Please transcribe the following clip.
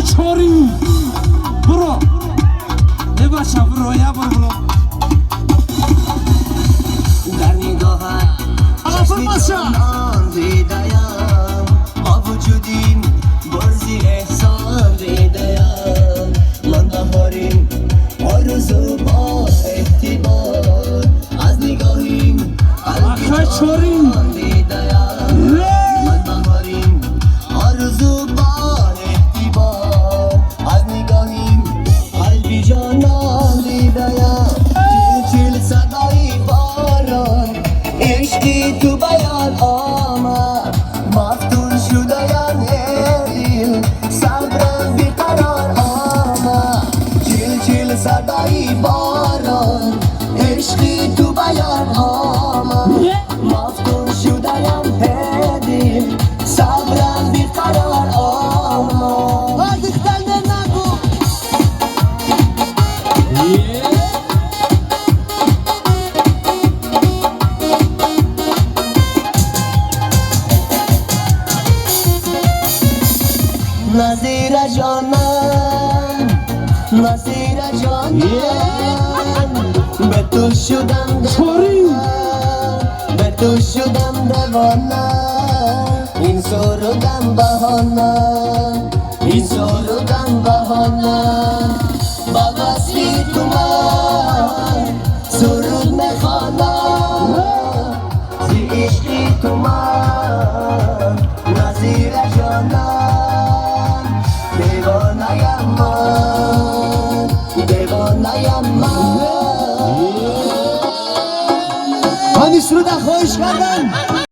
چاری برو ای بچه برو یا برو در نگاهت آفر بچه آن دیدیم با وجودیم برزی احسان دیدیم من بهاریم آرزو با احتمال از نگاهیم آخه چاری دیدیم من بهاریم آرزو با احتمال از نگاهیم قلبی جانان دیدیم چل صدای باران عشقی تو بیان آمد مفتون شدیم دل صبرم بیقرار آمد چل صدای باران عشقی تو بیان آمد مفتون شدیم دل صبرم بیقرار آمد دختر نگو نظیر جانم نظیر جانم به تو شدم به تو شدم دوانه این سرودم بهانه این سرودم بهانه با وصلی تو من سرود میخوانم زی عشقی تو من نظیر جانم دیوانه‌ام من دیوانه‌ام من من سرود خواهش کردم